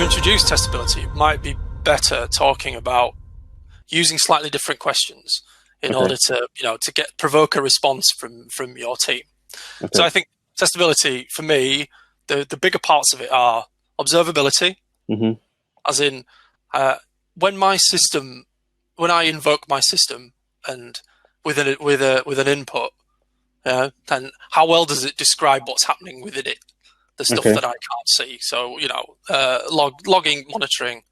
introduce testability, it might be better talking about using slightly different questions in order to, provoke a response from your team. So I think testability, for me, the bigger parts of it are observability, as in when I invoke my system and with an input, then how well does it describe what's happening within it, the stuff that I can't see. So logging, monitoring,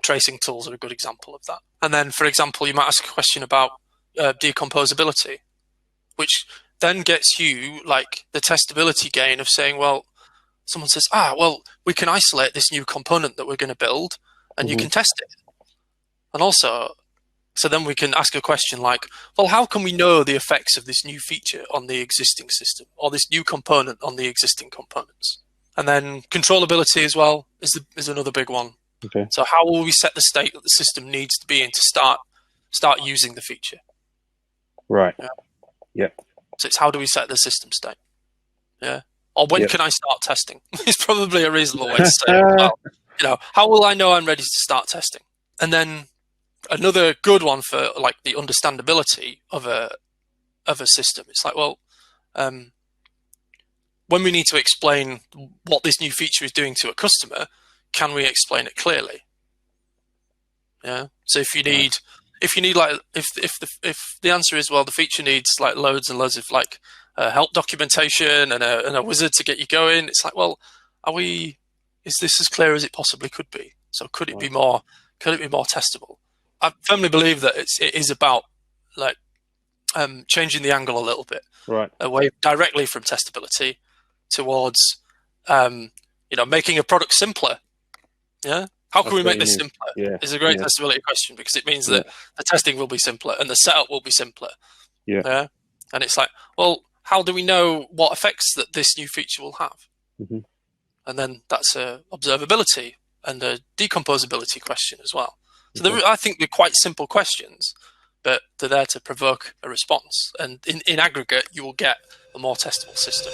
tracing tools are a good example of that. And then, for example, you might ask a question about decomposability, which then gets you like the testability gain of saying, well, someone says, well, we can isolate this new component that we're going to build and you can test it. And also, so then we can ask a question like, well, how can we know the effects of this new feature on the existing system or this new component on the existing components? And then controllability as well is another big one. So how will we set the state that the system needs to be in to start using the feature? Right. Yeah. So it's how do we set the system state? Yeah. Or when can I start testing? It's probably a reasonable way to say it. Well, how will I know I'm ready to start testing? And then another good one for like the understandability of a system. It's like, well, when we need to explain what this new feature is doing to a customer, can we explain it clearly? Yeah. So if the answer is, well, the feature needs like loads and loads of like help documentation and a wizard to get you going, it's like, well, is this as clear as it possibly could be? So could it be more testable? I firmly believe that it is about like changing the angle a little bit, away directly from testability towards making a product simpler. Yeah. How can we make this simpler? Is a great testability question, because it means that the testing will be simpler and the setup will be simpler. Yeah. And it's like, well, how do we know what effects that this new feature will have? And then that's a observability and a decomposability question as well. So I think they're quite simple questions, but they're there to provoke a response. And in aggregate, you will get a more testable system.